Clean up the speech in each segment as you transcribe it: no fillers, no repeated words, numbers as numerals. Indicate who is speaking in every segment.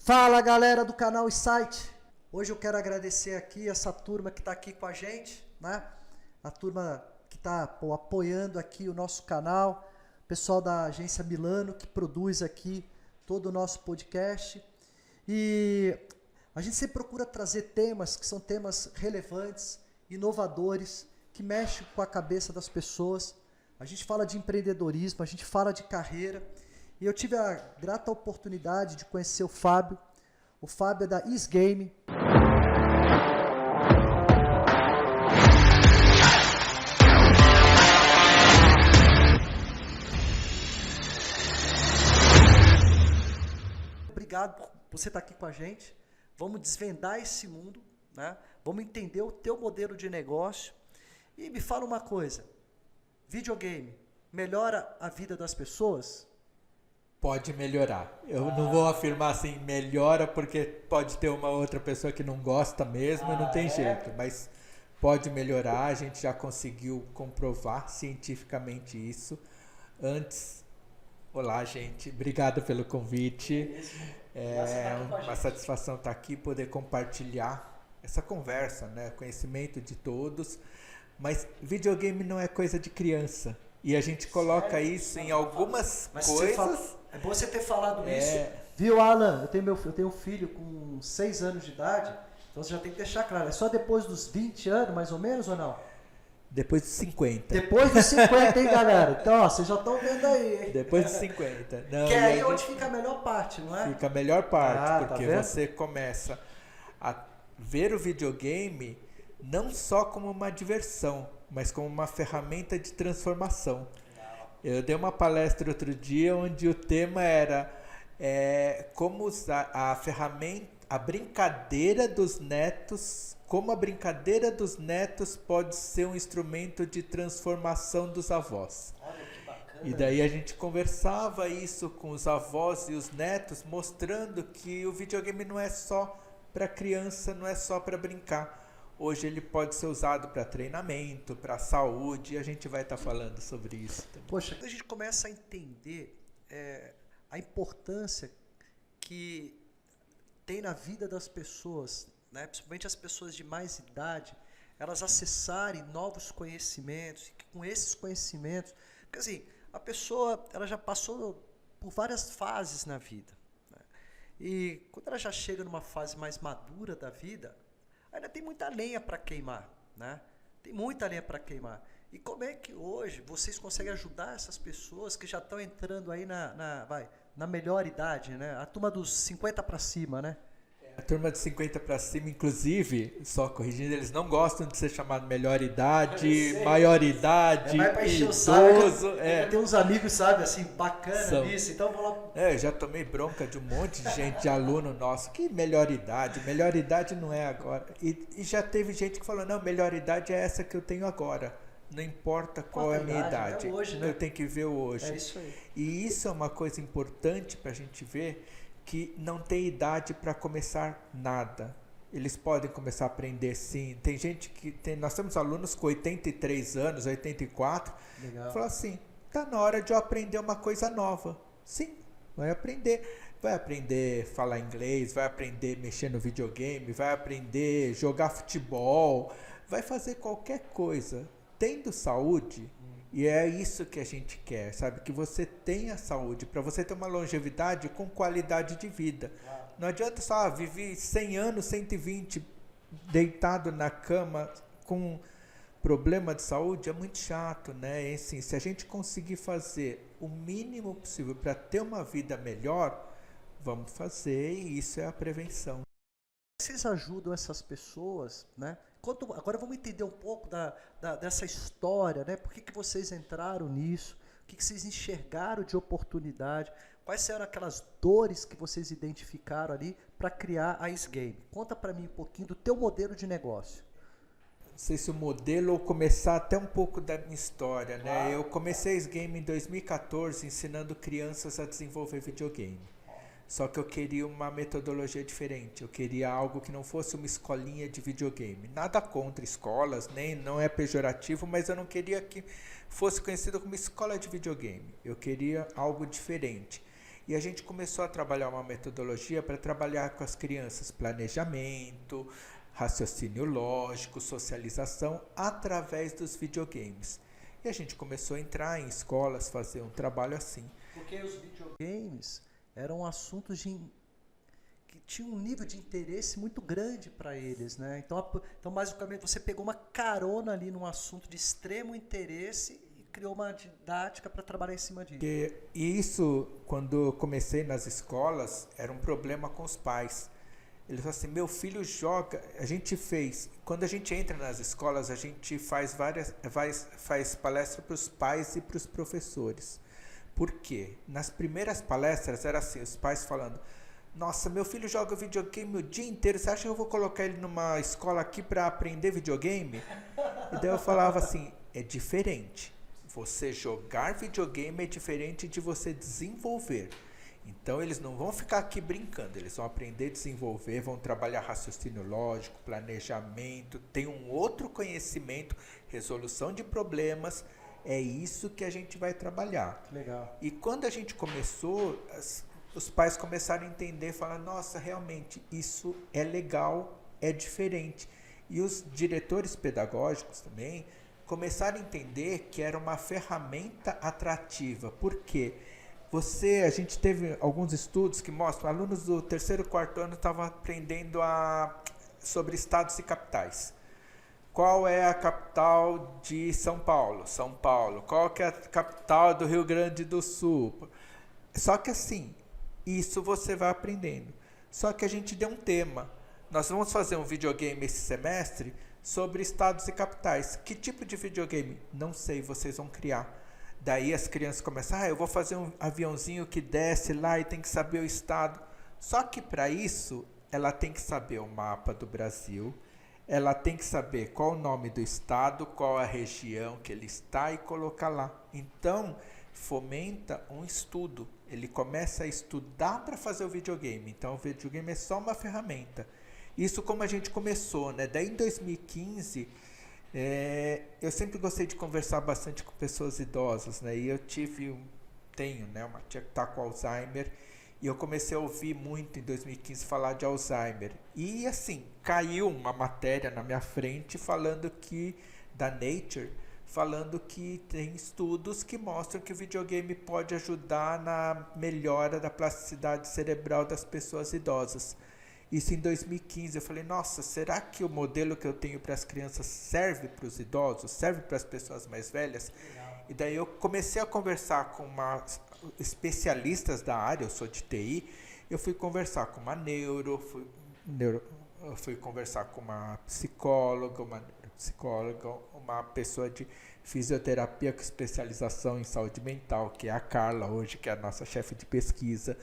Speaker 1: Fala galera do canal Insight, hoje eu quero agradecer aqui essa turma que está aqui com a gente, né? A turma que está apoiando aqui o nosso canal, pessoal da agência Milano que produz aqui todo o nosso podcast. E a gente sempre procura trazer temas que são temas relevantes, inovadores, que mexem com a cabeça das pessoas. A gente fala de empreendedorismo, a gente fala de carreira. E eu tive a grata oportunidade de conhecer o Fábio. O Fábio é da Isgame. Obrigado por você estar aqui com a gente. Vamos desvendar esse mundo, né? Vamos entender o teu modelo de negócio. E me fala uma coisa, videogame melhora a vida das pessoas?
Speaker 2: Pode melhorar. Eu não vou afirmar assim, melhora, porque pode ter uma outra pessoa que não gosta mesmo e não tem jeito. Mas pode melhorar, a gente já conseguiu comprovar cientificamente isso. Antes, olá gente, obrigado pelo convite. É uma satisfação estar aqui, poder compartilhar essa conversa, né? Conhecimento de todos. Mas videogame não é coisa de criança. E a gente coloca isso em algumas coisas.
Speaker 1: É bom você ter falado isso. Viu, Alan? Eu tenho um filho com 6 anos de idade, então você já tem que deixar claro. É só depois dos 20 anos, mais ou menos, ou não?
Speaker 2: Depois dos 50.
Speaker 1: Depois dos 50, hein, galera? Então, ó, vocês já estão vendo aí, hein?
Speaker 2: Depois dos 50. Não,
Speaker 1: que é aí onde fica a melhor parte, não é?
Speaker 2: Fica a melhor parte, porque
Speaker 1: tá
Speaker 2: você começa a ver o videogame não só como uma diversão, mas como uma ferramenta de transformação. Eu dei uma palestra outro dia onde o tema era como usar a ferramenta, a brincadeira dos netos, como a brincadeira dos netos pode ser um instrumento de transformação dos avós.
Speaker 1: Olha que bacana.
Speaker 2: E daí a gente conversava isso com os avós e os netos, mostrando que o videogame não é só para criança, não é só para brincar. Hoje ele pode ser usado para treinamento, para saúde, e a gente vai estar falando sobre isso também.
Speaker 1: Poxa, quando a gente começa a entender a importância que tem na vida das pessoas, né, principalmente as pessoas de mais idade, elas acessarem novos conhecimentos, e que com esses conhecimentos, porque assim, a pessoa ela já passou por várias fases na vida, né, e quando ela já chega numa fase mais madura da vida, ainda tem muita lenha para queimar, né? Tem muita lenha para queimar. E como é que hoje vocês conseguem ajudar essas pessoas que já estão entrando aí na melhor idade, né? A turma dos 50 para cima, né?
Speaker 2: A turma de 50 para cima, inclusive, só corrigindo, eles não gostam de ser chamado melhor idade, maior idade,
Speaker 1: mais pra encher o
Speaker 2: idoso.
Speaker 1: Eu tenho uns amigos, sabe, assim, bacana nisso, então vou lá.
Speaker 2: Eu já tomei bronca de um monte de gente, de aluno nosso, que melhor idade não é agora. E já teve gente que falou, não, melhor idade é essa que eu tenho agora. Não importa qual é a minha idade,
Speaker 1: hoje, né?
Speaker 2: Eu tenho que ver hoje.
Speaker 1: É isso aí.
Speaker 2: E isso é uma coisa importante para a gente ver, que não tem idade para começar nada. Eles podem começar a aprender sim. Tem gente nós temos alunos com 83 anos, 84,
Speaker 1: Legal.
Speaker 2: fala assim, tá na hora de eu aprender uma coisa nova. Sim, vai aprender a falar inglês, vai aprender a mexer no videogame, vai aprender a jogar futebol, vai fazer qualquer coisa. Tendo saúde, e é isso que a gente quer, sabe? Que você tenha saúde, para você ter uma longevidade com qualidade de vida. Não adianta só viver 100 anos, 120, deitado na cama com problema de saúde, é muito chato, né? E, assim, se a gente conseguir fazer o mínimo possível para ter uma vida melhor, vamos fazer, e isso é a prevenção.
Speaker 1: Vocês ajudam essas pessoas, né? Agora vamos entender um pouco dessa história, né? Por que vocês entraram nisso? O que vocês enxergaram de oportunidade? Quais eram aquelas dores que vocês identificaram ali para criar a Isgame? Conta para mim um pouquinho do teu modelo de negócio.
Speaker 2: Não sei se o modelo ou começar até um pouco da minha história, né? Eu comecei a Isgame em 2014 ensinando crianças a desenvolver videogame. Só que eu queria uma metodologia diferente, eu queria algo que não fosse uma escolinha de videogame. Nada contra escolas, nem não é pejorativo, mas eu não queria que fosse conhecido como escola de videogame. Eu queria algo diferente. E a gente começou a trabalhar uma metodologia para trabalhar com as crianças planejamento, raciocínio lógico, socialização, através dos videogames. E a gente começou a entrar em escolas, fazer um trabalho assim.
Speaker 1: Porque os videogames eram assuntos que tinham um nível de interesse muito grande para eles, né? Então, basicamente, você pegou uma carona ali num assunto de extremo interesse e criou uma didática para trabalhar em cima disso.
Speaker 2: E isso, quando eu comecei nas escolas, era um problema com os pais. Eles falaram assim, meu filho joga, quando a gente entra nas escolas, a gente faz palestra para os pais e para os professores. Por quê? Nas primeiras palestras era assim, os pais falando, nossa, meu filho joga videogame o dia inteiro, você acha que eu vou colocar ele numa escola aqui para aprender videogame? E daí eu falava assim, é diferente. Você jogar videogame é diferente de você desenvolver. Então eles não vão ficar aqui brincando, eles vão aprender a desenvolver, vão trabalhar raciocínio lógico, planejamento, tem um outro conhecimento, resolução de problemas, é isso que a gente vai trabalhar.
Speaker 1: Legal.
Speaker 2: E quando a gente começou, os pais começaram a entender, falar, nossa, realmente isso é legal, é diferente. E os diretores pedagógicos também começaram a entender que era uma ferramenta atrativa. Por quê? A gente teve alguns estudos que mostram, alunos do 3º e 4º ano estavam aprendendo sobre estados e capitais. Qual é a capital de São Paulo? São Paulo. Qual que é a capital do Rio Grande do Sul? Só que assim, isso você vai aprendendo. Só que a gente deu um tema. Nós vamos fazer um videogame esse semestre sobre estados e capitais. Que tipo de videogame? Não sei, vocês vão criar. Daí as crianças começam, eu vou fazer um aviãozinho que desce lá e tem que saber o estado. Só que para isso, ela tem que saber o mapa do Brasil, ela tem que saber qual o nome do estado, qual a região que ele está e colocar lá. Então, fomenta um estudo. Ele começa a estudar para fazer o videogame. Então, o videogame é só uma ferramenta. Isso como a gente começou, né? Daí em 2015... eu sempre gostei de conversar bastante com pessoas idosas, né? E eu tenho, né, uma tia que está com Alzheimer, e eu comecei a ouvir muito em 2015 falar de Alzheimer. E assim, caiu uma matéria na minha frente da Nature, falando que tem estudos que mostram que o videogame pode ajudar na melhora da plasticidade cerebral das pessoas idosas. Isso em 2015, eu falei, nossa, será que o modelo que eu tenho para as crianças serve para os idosos, serve para as pessoas mais velhas? Legal. E daí eu comecei a conversar com especialistas da área, eu sou de TI, eu fui conversar com uma eu fui conversar com uma psicóloga, uma pessoa de fisioterapia com especialização em saúde mental, que é a Carla hoje, que é a nossa chefe de pesquisa.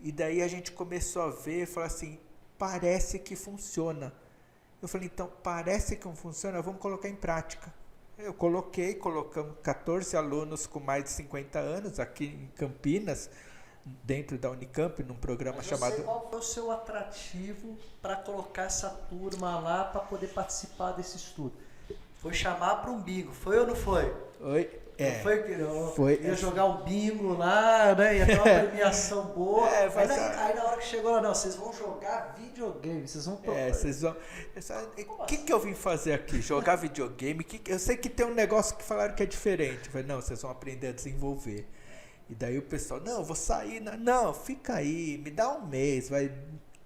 Speaker 2: E daí a gente começou a ver e falou assim, parece que funciona. Eu falei, então, parece que não funciona, vamos colocar em prática. Colocamos 14 alunos com mais de 50 anos aqui em Campinas, dentro da Unicamp, num programa chamado...
Speaker 1: Qual foi o seu atrativo para colocar essa turma lá para poder participar desse estudo? Foi chamar para um bingo, foi ou não foi?
Speaker 2: Foi.
Speaker 1: Ia jogar um bingo lá, né? Ia ter uma premiação boa. Aí na hora que chegou lá, não, vocês vão jogar videogame, vocês vão...
Speaker 2: O que eu vim fazer aqui? Jogar videogame? Eu sei que tem um negócio que falaram que é diferente. Eu falei, não, vocês vão aprender a desenvolver. E daí o pessoal, não, eu vou sair. Não, fica aí, me dá um mês,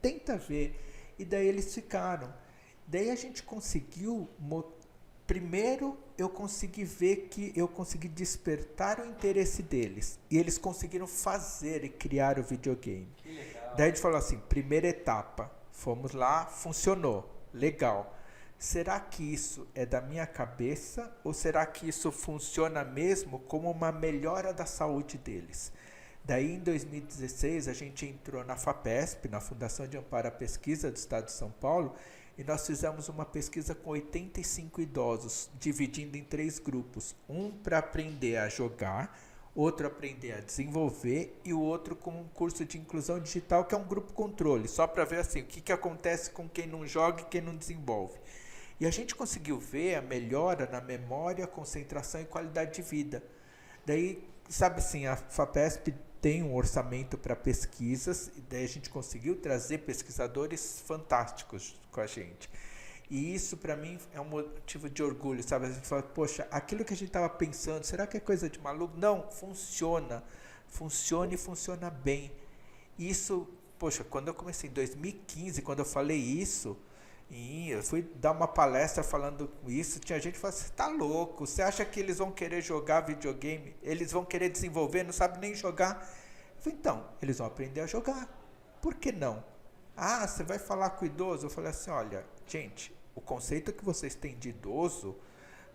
Speaker 2: tenta ver. E daí eles ficaram. Daí a gente conseguiu... Primeiro, eu consegui ver que eu consegui despertar o interesse deles. E eles conseguiram fazer e criar o videogame. Que legal. Daí a gente falou assim, primeira etapa, fomos lá, funcionou, legal. Será que isso é da minha cabeça ou será que isso funciona mesmo como uma melhora da saúde deles? Daí em 2016 a gente entrou na FAPESP, na Fundação de Amparo à Pesquisa do Estado de São Paulo, e nós fizemos uma pesquisa com 85 idosos, dividindo em 3 grupos. Um para aprender a jogar, outro aprender a desenvolver e o outro com um curso de inclusão digital, que é um grupo controle, só para ver assim, o que acontece com quem não joga e quem não desenvolve. E a gente conseguiu ver a melhora na memória, concentração e qualidade de vida. Daí, sabe assim, a FAPESP tem um orçamento para pesquisas, e daí a gente conseguiu trazer pesquisadores fantásticos com a gente. E isso para mim é um motivo de orgulho, sabe? A gente fala, poxa, aquilo que a gente estava pensando, será que é coisa de maluco? Não, funciona. Funciona e funciona bem. Isso, poxa, quando eu comecei em 2015, quando eu falei isso, e eu fui dar uma palestra falando isso, tinha gente que falou, você tá louco, você acha que eles vão querer jogar videogame? Eles vão querer desenvolver, não sabem nem jogar? Eu falei, então, eles vão aprender a jogar. Por que não? Ah, você vai falar com o idoso? Eu falei assim, olha, gente, o conceito que vocês têm de idoso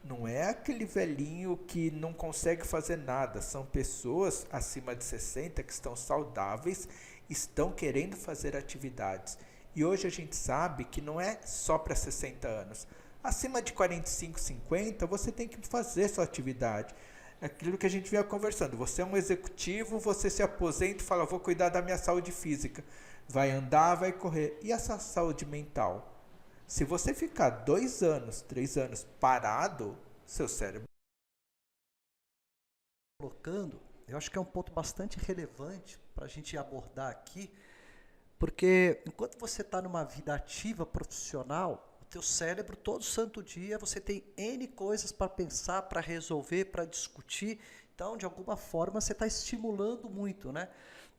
Speaker 2: não é aquele velhinho que não consegue fazer nada. São pessoas acima de 60 que estão saudáveis, estão querendo fazer atividades. E hoje a gente sabe que não é só para 60 anos. Acima de 45, 50, você tem que fazer sua atividade. Aquilo que a gente vinha conversando. Você é um executivo, você se aposenta e fala, vou cuidar da minha saúde física. Vai andar, vai correr. E essa saúde mental? Se você ficar 2 anos, 3 anos parado, seu cérebro...
Speaker 1: Colocando, eu acho que é um ponto bastante relevante para a gente abordar aqui, porque enquanto você está numa vida ativa profissional, o teu cérebro, todo santo dia, você tem N coisas para pensar, para resolver, para discutir. Então, de alguma forma, você está estimulando muito, né?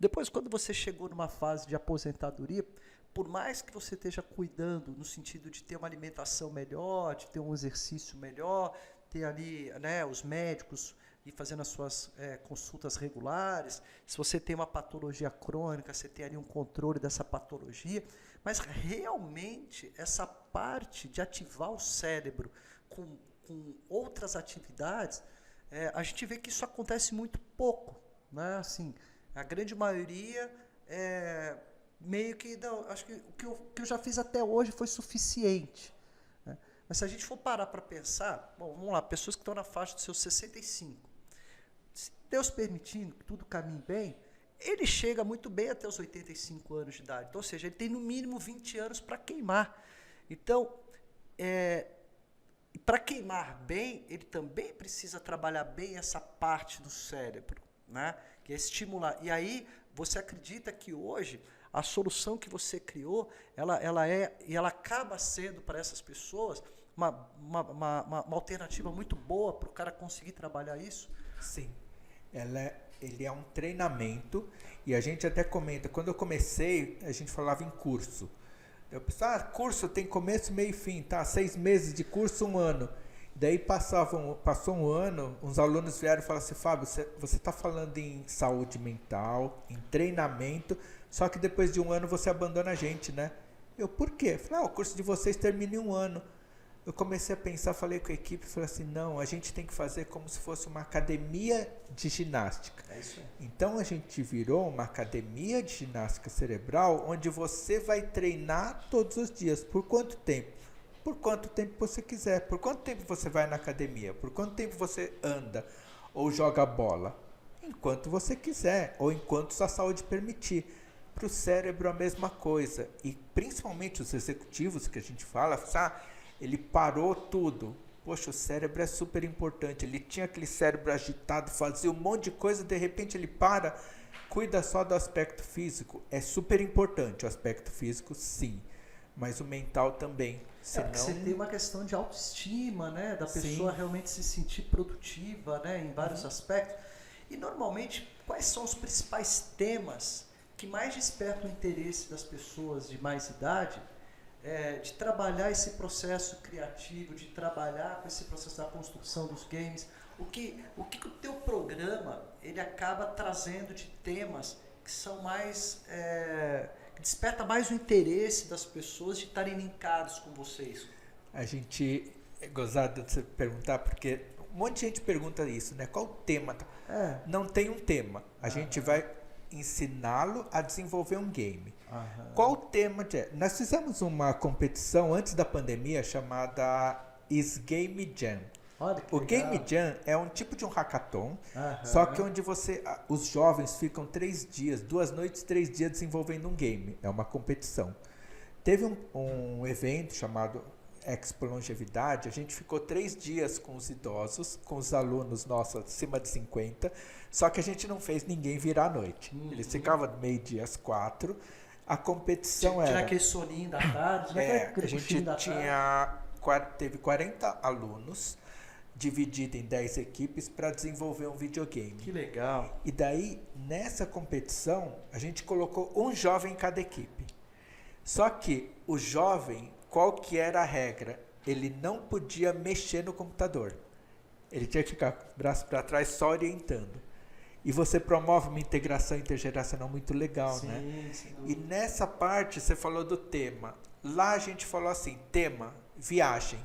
Speaker 1: Depois, quando você chegou numa fase de aposentadoria, por mais que você esteja cuidando no sentido de ter uma alimentação melhor, de ter um exercício melhor, ter ali, né, os médicos e fazendo as suas consultas regulares, se você tem uma patologia crônica, você tem ali um controle dessa patologia, mas realmente essa parte de ativar o cérebro com outras atividades, a gente vê que isso acontece muito pouco, né? Assim, a grande maioria meio que, não, acho que o que eu já fiz até hoje foi suficiente, né? Mas se a gente for parar para pensar, bom, vamos lá, pessoas que estão na faixa dos seus 65, se Deus permitindo que tudo caminhe bem, ele chega muito bem até os 85 anos de idade. Então, ou seja, ele tem no mínimo 20 anos para queimar. Então, para queimar bem, ele também precisa trabalhar bem essa parte do cérebro, né? Que é estimular. E aí, você acredita que hoje a solução que você criou, ela acaba sendo para essas pessoas uma alternativa muito boa para o cara conseguir trabalhar isso?
Speaker 2: Sim. Ele é um treinamento, e a gente até comenta, quando eu comecei, a gente falava em curso. Eu pensava, curso tem começo, meio e fim, tá? 6 meses de curso, 1 ano. Daí passou 1 ano, uns alunos vieram e falaram assim, Fábio, você está falando em saúde mental, em treinamento, só que depois de 1 ano você abandona a gente, né? Eu, por quê? Eu falei, o curso de vocês termina em 1 ano. Eu comecei a pensar, falei com a equipe, falei assim, não, a gente tem que fazer como se fosse uma academia de ginástica.
Speaker 1: É isso aí.
Speaker 2: Então a gente virou uma academia de ginástica cerebral, onde você vai treinar todos os dias. Por quanto tempo? Por quanto tempo você quiser. Por quanto tempo você vai na academia? Por quanto tempo você anda ou joga bola? Enquanto você quiser, ou enquanto sua saúde permitir. Para o cérebro a mesma coisa. E principalmente os executivos que a gente fala, ele parou tudo. Poxa, o cérebro é super importante. Ele tinha aquele cérebro agitado, fazia um monte de coisa, de repente ele para, cuida só do aspecto físico. É super importante o aspecto físico, sim. Mas o mental também. Senão...
Speaker 1: você tem uma questão de autoestima, né? Da pessoa
Speaker 2: Sim.
Speaker 1: realmente se sentir produtiva, né? Em vários aspectos. E normalmente, quais são os principais temas que mais despertam o interesse das pessoas de mais idade, de trabalhar esse processo criativo, de trabalhar com esse processo da construção dos games? O que o teu programa ele acaba trazendo de temas que são mais... que desperta mais o interesse das pessoas de estarem linkados com vocês?
Speaker 2: A gente é gozado de você perguntar, porque um monte de gente pergunta isso, né? Qual o tema? Não tem um tema. A gente vai ensiná-lo a desenvolver um game. Qual o tema? Nós fizemos uma competição antes da pandemia chamada Is Game Jam. O Game Jam é um tipo de um hackathon, só que onde os jovens ficam 3 dias, 2 noites, 3 dias desenvolvendo um game. É uma competição. Teve um evento chamado Expo Longevidade, a gente ficou 3 dias com os idosos, com os alunos nossos acima de 50, só que a gente não fez ninguém virar à noite. Eles ficavam do meio-dia às 4. A competição
Speaker 1: Tinha
Speaker 2: era...
Speaker 1: aquele soninho da tarde,
Speaker 2: a gente teve 40 alunos, dividido em 10 equipes, para desenvolver um videogame.
Speaker 1: Que legal.
Speaker 2: E daí, nessa competição, a gente colocou um jovem em cada equipe. Só que o jovem, qual que era a regra? Ele não podia mexer no computador. Ele tinha que ficar com o braço para trás só orientando. E você promove uma integração intergeracional muito legal,
Speaker 1: Sim,
Speaker 2: né?
Speaker 1: sim.
Speaker 2: E nessa parte você falou do tema. Lá a gente falou assim, tema, viagem.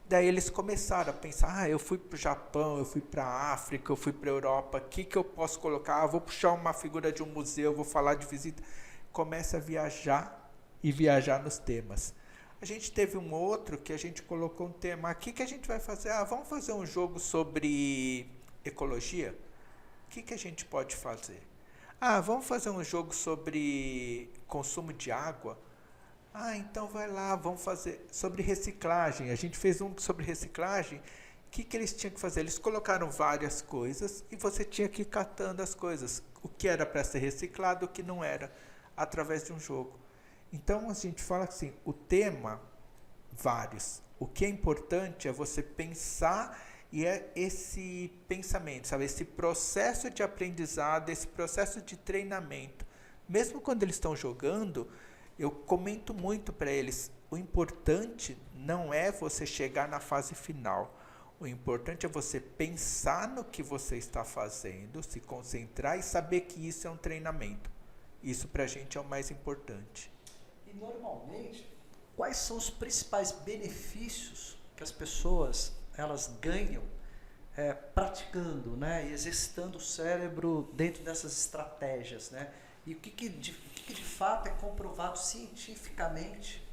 Speaker 2: Daí eles começaram a pensar, eu fui para o Japão, eu fui para a África, eu fui para a Europa, o que eu posso colocar? Vou puxar uma figura de um museu, vou falar de visita. Começa a viajar e viajar nos temas. A gente teve um outro que a gente colocou um tema. O que a gente vai fazer? Vamos fazer um jogo sobre ecologia? O que a gente pode fazer? Vamos fazer um jogo sobre consumo de água? Então vai lá, vamos fazer sobre reciclagem. A gente fez um sobre reciclagem. O que eles tinham que fazer? Eles colocaram várias coisas e você tinha que ir catando as coisas. O que era para ser reciclado, o que não era, através de um jogo. Então a gente fala assim, o tema, vários. O que é importante é você pensar e é esse pensamento, sabe? Esse processo de aprendizado, esse processo de treinamento. Mesmo quando eles estão jogando, eu comento muito para eles, o importante não é você chegar na fase final. O importante é você pensar no que você está fazendo, se concentrar e saber que isso é um treinamento. Isso para a gente é o mais importante.
Speaker 1: E normalmente, quais são os principais benefícios que as pessoas elas ganham praticando, né, e exercitando o cérebro dentro dessas estratégias, né? E o que de fato é comprovado cientificamente,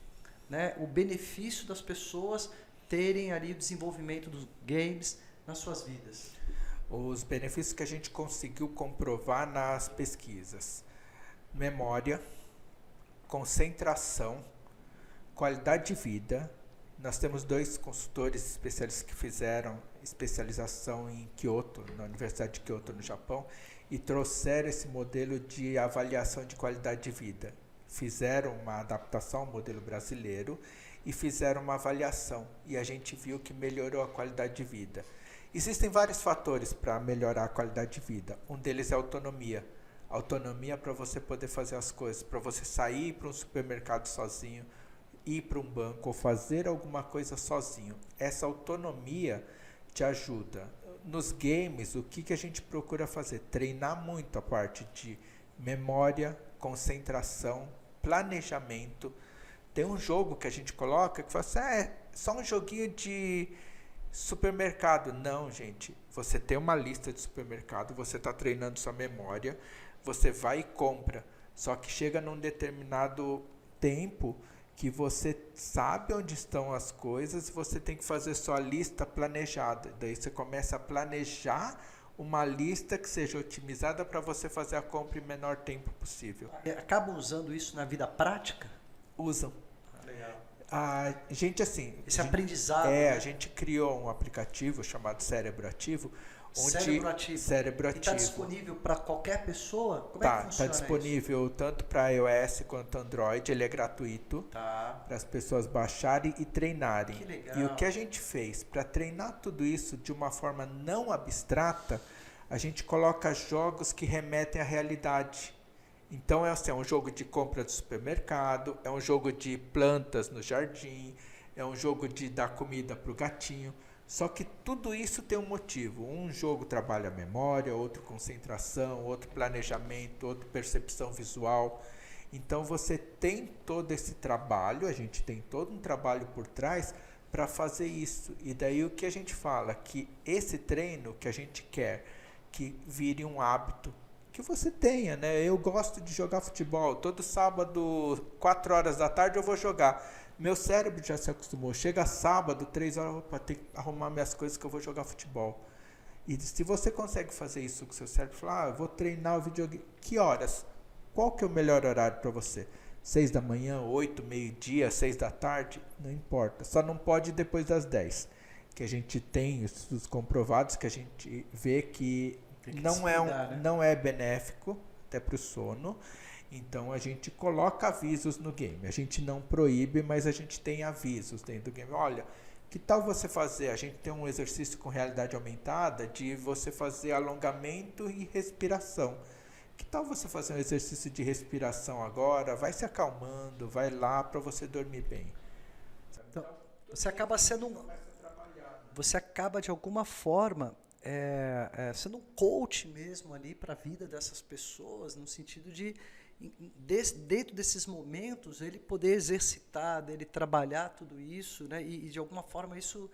Speaker 1: né, o benefício das pessoas terem ali o desenvolvimento dos games nas suas vidas?
Speaker 2: Os benefícios que a gente conseguiu comprovar nas pesquisas: memória, concentração, qualidade de vida. Nós temos 2 consultores especialistas que fizeram especialização em Kyoto, na Universidade de Kyoto, no Japão, e trouxeram esse modelo de avaliação de qualidade de vida. Fizeram uma adaptação ao modelo brasileiro e fizeram uma avaliação. E a gente viu que melhorou a qualidade de vida. Existem vários fatores para melhorar a qualidade de vida. Um deles é a autonomia. Autonomia para você poder fazer as coisas, para você sair para um supermercado sozinho, ir para um banco ou fazer alguma coisa sozinho. Essa autonomia te ajuda. Nos games, o que a gente procura fazer? Treinar muito a parte de memória, concentração, planejamento. Tem um jogo que a gente coloca que fala assim, é só um joguinho de supermercado. Não, gente. Você tem uma lista de supermercado, você está treinando sua memória, você vai e compra. Só que chega num determinado tempo que você sabe onde estão as coisas e você tem que fazer sua lista planejada. Daí você começa a planejar uma lista que seja otimizada para você fazer a compra em menor tempo possível.
Speaker 1: Acabam usando isso na vida prática?
Speaker 2: Usam.
Speaker 1: Legal.
Speaker 2: A gente, assim...
Speaker 1: Esse aprendizado.
Speaker 2: A gente criou um aplicativo chamado Cérebro Ativo.
Speaker 1: Cérebro Ativo.
Speaker 2: Cérebro
Speaker 1: E
Speaker 2: Ativo.
Speaker 1: está disponível para qualquer pessoa? Como é que funciona
Speaker 2: Está disponível
Speaker 1: isso?
Speaker 2: Tanto para iOS quanto Android. Ele é gratuito para as pessoas baixarem e treinarem.
Speaker 1: Que legal.
Speaker 2: E o que a gente fez para treinar tudo isso de uma forma não abstrata, a gente coloca jogos que remetem à realidade. Então é um jogo de compra de supermercado, é um jogo de plantas no jardim, é um jogo de dar comida para o gatinho. Só que tudo isso tem um motivo. Um jogo trabalha a memória, outro concentração, outro planejamento, outro percepção visual. Então você tem todo esse trabalho, a gente tem todo um trabalho por trás para fazer isso. E daí o que a gente fala? Que esse treino que a gente quer que vire um hábito, que você tenha, né? Eu gosto de jogar futebol. Todo sábado, 4 horas da tarde eu vou jogar. Meu cérebro já se acostumou. Chega sábado, 3 horas, para ter que arrumar minhas coisas que eu vou jogar futebol. E se você consegue fazer isso com o seu cérebro, falar, eu vou treinar o videogame. Que horas? Qual que é o melhor horário para você? 6 da manhã, 8, meio-dia, 6 da tarde, não importa. Só não pode depois das 10, que a gente tem os comprovados que a gente vê que não é benéfico até para o sono. Então a gente coloca avisos no game. A gente não proíbe, mas a gente tem avisos dentro do game. Olha, que tal você fazer? A gente tem um exercício com realidade aumentada de você fazer alongamento e respiração. Que tal você fazer um exercício de respiração agora? Vai se acalmando, vai lá para você dormir bem.
Speaker 1: Então, você acaba sendo você acaba de alguma forma sendo um coach mesmo ali para a vida dessas pessoas, no sentido de dentro desses momentos ele poder exercitar, dele trabalhar tudo isso, né? E de alguma forma isso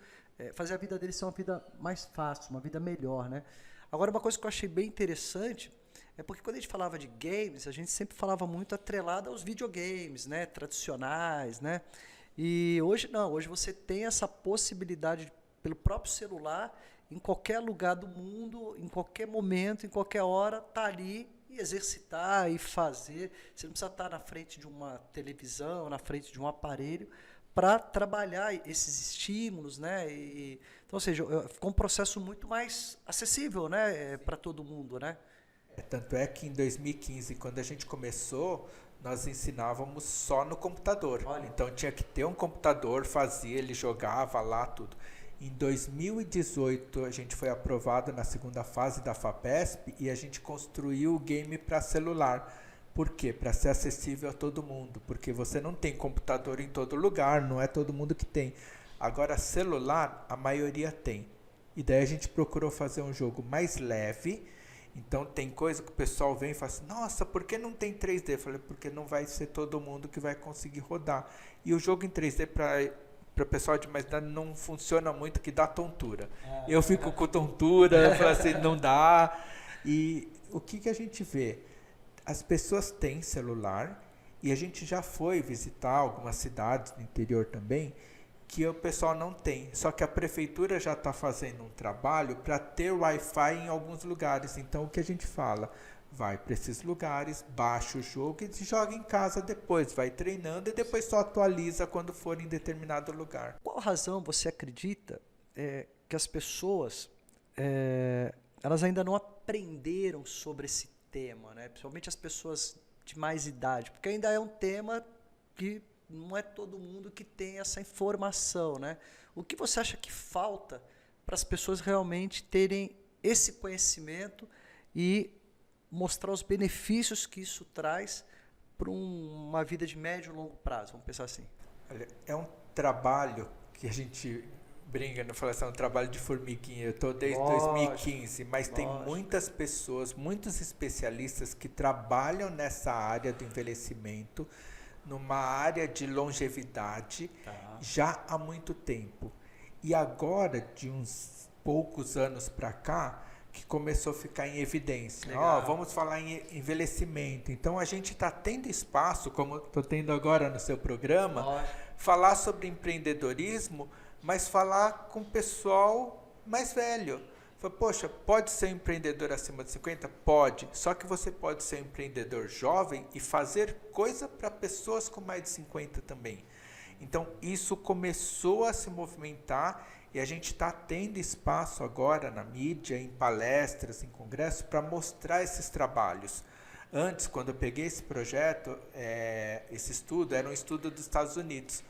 Speaker 1: fazer a vida dele ser uma vida mais fácil, uma vida melhor, né? Agora, uma coisa que eu achei bem interessante é porque quando a gente falava de games, a gente sempre falava muito atrelado aos videogames, né, tradicionais, né? E hoje não, hoje você tem essa possibilidade pelo próprio celular, em qualquer lugar do mundo, em qualquer momento, em qualquer hora, tá ali e exercitar e fazer. Você não precisa estar na frente de uma televisão, na frente de um aparelho para trabalhar esses estímulos, né? Então, ou seja, ficou um processo muito mais acessível, né, para todo mundo, né?
Speaker 2: Tanto é que em 2015, quando a gente começou, nós ensinávamos só no computador.
Speaker 1: Olha.
Speaker 2: Então tinha que ter um computador, fazia, ele jogava lá tudo. Em 2018, a gente foi aprovado na segunda fase da FAPESP e a gente construiu o game para celular. Por quê? Para ser acessível a todo mundo. Porque você não tem computador em todo lugar, não é todo mundo que tem. Agora, celular, a maioria tem. E daí a gente procurou fazer um jogo mais leve. Então, tem coisa que o pessoal vem e fala assim, nossa, por que não tem 3D? Eu falei, porque não vai ser todo mundo que vai conseguir rodar. E o jogo em 3D para o pessoal de mais idade não funciona muito, que dá tontura. Eu fico com tontura, eu falo assim, não dá. E o que a gente vê? As pessoas têm celular e a gente já foi visitar algumas cidades do interior também que o pessoal não tem. Só que a prefeitura já está fazendo um trabalho para ter Wi-Fi em alguns lugares. Então o que a gente fala? Vai para esses lugares, baixa o jogo e joga em casa depois. Vai treinando e depois só atualiza quando for em determinado lugar.
Speaker 1: Qual razão você acredita que as pessoas elas ainda não aprenderam sobre esse tema, né? Principalmente as pessoas de mais idade, porque ainda é um tema que não é todo mundo que tem essa informação, né? O que você acha que falta para as pessoas realmente terem esse conhecimento e mostrar os benefícios que isso traz para uma vida de médio e longo prazo, vamos pensar assim?
Speaker 2: Olha, é um trabalho que a gente brinca, não fala assim, é um trabalho de formiguinha. Eu estou desde 2015, mas tem muitas pessoas, muitos especialistas que trabalham nessa área do envelhecimento, numa área de longevidade, já há muito tempo. E agora, de uns poucos anos para cá, que começou a ficar em evidência. Vamos falar em envelhecimento. Então, a gente está tendo espaço, como estou tendo agora no seu programa, falar sobre empreendedorismo, mas falar com o pessoal mais velho. Poxa, pode ser um empreendedor acima de 50? Pode. Só que você pode ser um empreendedor jovem e fazer coisa para pessoas com mais de 50 também. Então, isso começou a se movimentar e a gente está tendo espaço agora na mídia, em palestras, em congressos, para mostrar esses trabalhos. Antes, quando eu peguei esse projeto, esse estudo, era um estudo dos Estados Unidos.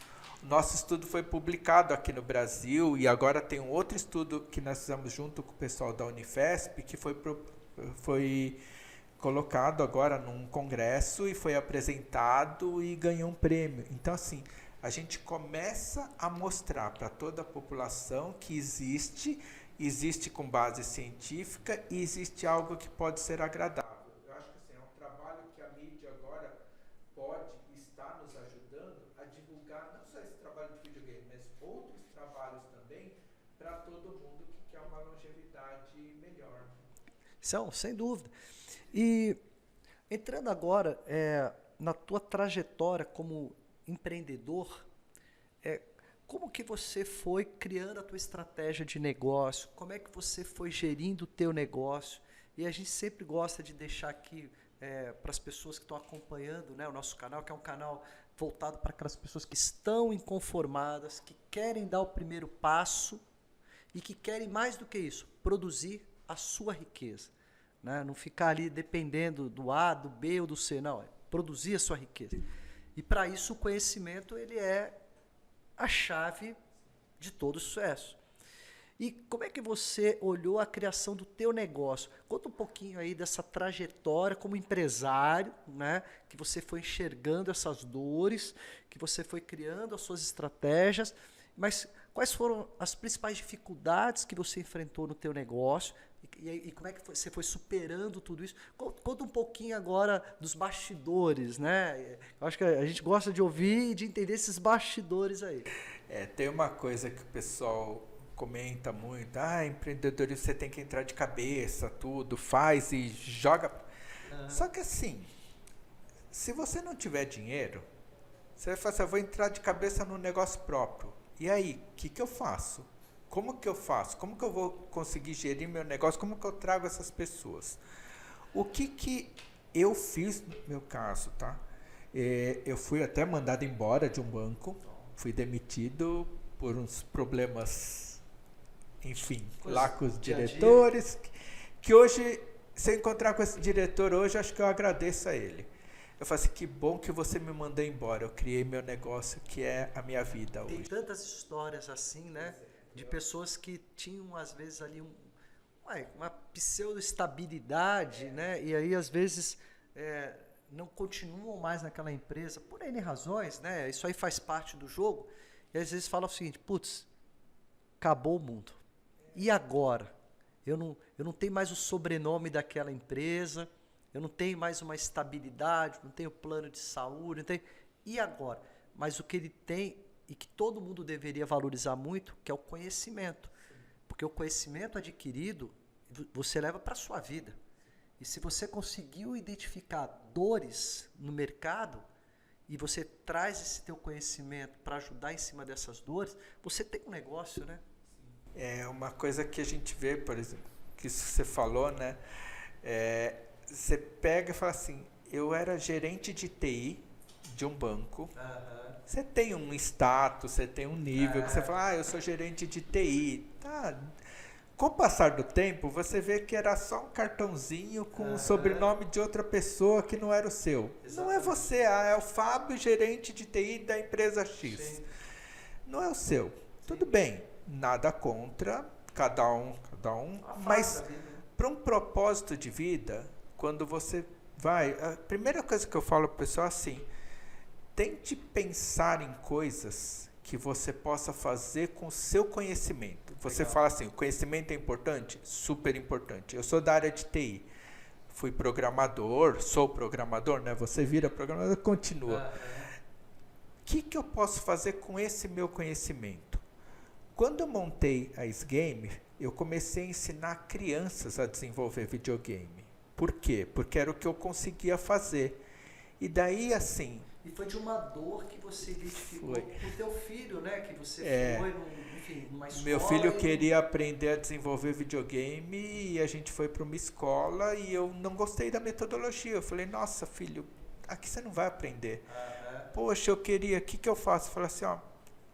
Speaker 2: Nosso estudo foi publicado aqui no Brasil e agora tem um outro estudo que nós fizemos junto com o pessoal da Unifesp, que foi colocado agora num congresso e foi apresentado e ganhou um prêmio. Então, assim, a gente começa a mostrar para toda a população que existe com base científica e existe algo que pode ser agradável. Eu acho que assim, é um trabalho que a mídia agora pode estar nos ajudando a divulgar não só esse trabalho de videogame, mas outros trabalhos também para todo mundo que quer uma longevidade melhor.
Speaker 1: Sem dúvida. E entrando agora na tua trajetória como empreendedor, como que você foi criando a tua estratégia de negócio? Como é que você foi gerindo o teu negócio? E a gente sempre gosta de deixar aqui para as pessoas que estão acompanhando, né, o nosso canal, que é um canal voltado para aquelas pessoas que estão inconformadas, que querem dar o primeiro passo e que querem mais do que isso, produzir a sua riqueza. Né? Não ficar ali dependendo do A, do B ou do C, não, é produzir a sua riqueza. E para isso o conhecimento ele é a chave de todo sucesso. E como é que você olhou a criação do teu negócio? Conta um pouquinho aí dessa trajetória como empresário, né? Que você foi enxergando essas dores, que você foi criando as suas estratégias, mas quais foram as principais dificuldades que você enfrentou no teu negócio e como é que você foi superando tudo isso? Conta um pouquinho agora dos bastidores, né? Eu acho que a gente gosta de ouvir e de entender esses bastidores aí.
Speaker 2: Tem uma coisa que o pessoal comenta muito, empreendedorismo você tem que entrar de cabeça, tudo, faz e joga. Só que assim, se você não tiver dinheiro, você vai falar assim, eu vou entrar de cabeça no negócio próprio. E aí, o que eu faço? Como que eu faço? Como que eu vou conseguir gerir meu negócio? Como que eu trago essas pessoas? O que eu fiz no meu caso, tá? Eu fui até mandado embora de um banco, fui demitido por uns problemas, enfim, lá com os diretores, que hoje, se eu encontrar com esse diretor hoje, acho que eu agradeço a ele. Eu falo assim, que bom que você me mandou embora, eu criei meu negócio, que é a minha vida hoje.
Speaker 1: Tem tantas histórias assim, né, de pessoas que tinham, às vezes, ali uma pseudo-estabilidade, né, e aí, às vezes, não continuam mais naquela empresa, por N razões, né, isso aí faz parte do jogo, e às vezes fala o seguinte, putz, acabou o mundo. E agora? Eu não tenho mais o sobrenome daquela empresa, eu não tenho mais uma estabilidade, não tenho plano de saúde, não tenho... E agora? Mas o que ele tem, e que todo mundo deveria valorizar muito, que é o conhecimento. Porque o conhecimento adquirido, você leva para a sua vida. E se você conseguiu identificar dores no mercado, e você traz esse teu conhecimento para ajudar em cima dessas dores, você tem um negócio, né?
Speaker 2: É uma coisa que a gente vê, por exemplo, que isso você falou, né? Você pega e fala assim, eu era gerente de TI de um banco, você tem um status, você tem um nível, que você fala, eu sou gerente de TI, tá? Com o passar do tempo, você vê que era só um cartãozinho com o sobrenome de outra pessoa que não era o seu. Exatamente. Não é você, é o Fábio, gerente de TI da empresa X. Sim. Não é o seu. Sim. Tudo bem, nada contra, cada um. Mas para um propósito de vida, quando você vai... A primeira coisa que eu falo para o pessoal é assim, tente pensar em coisas que você possa fazer com o seu conhecimento. Você fala assim, o conhecimento é importante? Super importante. Eu sou da área de TI. Fui programador, sou programador, né? Você vira programador, continua. O que eu posso fazer com esse meu conhecimento? Quando eu montei a S-Game, eu comecei a ensinar crianças a desenvolver videogame. Por quê? Porque era o que eu conseguia fazer. E daí, assim...
Speaker 1: E foi de uma dor que você identificou com o teu filho, né? Que você foi, numa escola.
Speaker 2: Meu filho queria aprender a desenvolver videogame e a gente foi para uma escola e eu não gostei da metodologia. Eu falei, nossa, filho, aqui você não vai aprender. Poxa, eu queria, o que eu faço? Eu falei assim,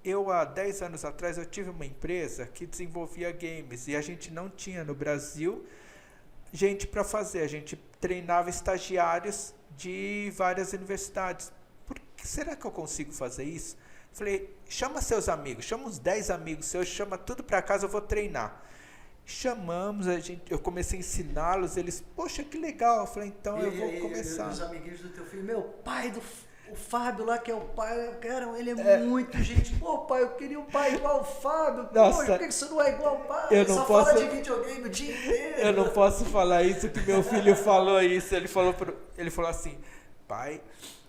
Speaker 2: eu há 10 anos atrás eu tive uma empresa que desenvolvia games e a gente não tinha no Brasil gente para fazer. A gente treinava estagiários de várias universidades. Será que eu consigo fazer isso? Falei, chama seus amigos, chama uns 10 amigos seus, chama tudo para casa, eu vou treinar. Chamamos, eu comecei a ensiná-los, eles, poxa, que legal. Eu falei, então eu vou começar.
Speaker 1: Os amiguinhos do teu filho, meu pai, o Fábio lá, que é o pai, cara, ele é muito gente. Pô, pai, eu queria um pai igual ao Fábio. Nossa, por que você não é igual ao pai?
Speaker 2: Eu não
Speaker 1: só
Speaker 2: posso,
Speaker 1: fala de videogame o dia inteiro.
Speaker 2: Eu não posso falar isso, que meu filho falou isso. Ele falou assim, pai...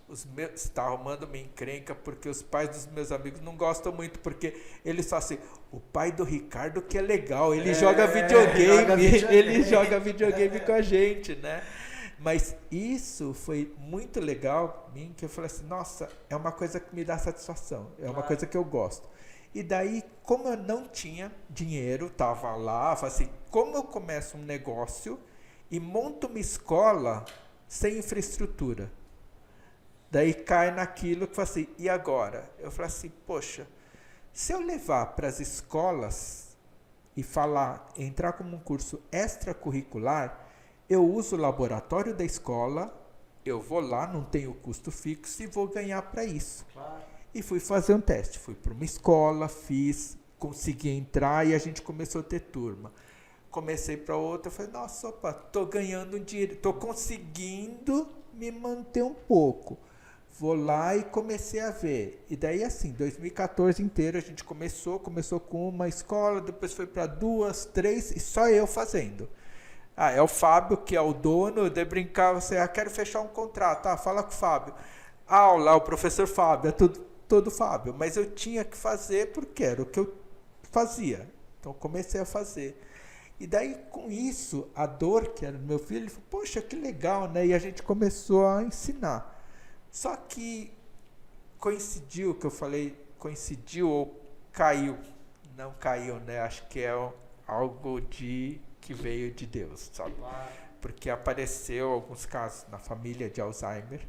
Speaker 2: Você está arrumando uma encrenca porque os pais dos meus amigos não gostam muito, porque eles falam assim, o pai do Ricardo que é legal, ele joga videogame, ele joga videogame com a gente, né? Mas isso foi muito legal, que eu falei assim, nossa, é uma coisa que me dá satisfação, é uma coisa que eu gosto. E daí, como eu não tinha dinheiro, tava lá, falei assim, como eu começo um negócio e monto uma escola sem infraestrutura. Daí cai naquilo que fala assim, e agora? Eu falo assim, poxa, se eu levar para as escolas e falar, entrar como um curso extracurricular, eu uso o laboratório da escola, eu vou lá, não tenho custo fixo e vou ganhar para isso.
Speaker 1: Claro.
Speaker 2: E fui fazer um teste, fui para uma escola, fiz, consegui entrar e a gente começou a ter turma. Comecei para outra, falei, nossa, opa, tô ganhando dinheiro, tô conseguindo me manter um pouco. Vou lá e comecei a ver. E daí assim, 2014 inteiro a gente começou com uma escola, depois foi para 2, 3 e só eu fazendo. É o Fábio que é o dono, de brincar, você, quero fechar um contrato, fala com o Fábio. Aula, o professor Fábio, é todo Fábio, mas eu tinha que fazer porque era o que eu fazia. Então comecei a fazer. E daí com isso, a dor que era do meu filho, ele falou, poxa, que legal, né? E a gente começou a ensinar. Só que coincidiu, que eu falei, coincidiu ou caiu? Não caiu, né? Acho que é algo que veio de Deus, sabe? Porque apareceu alguns casos na família de Alzheimer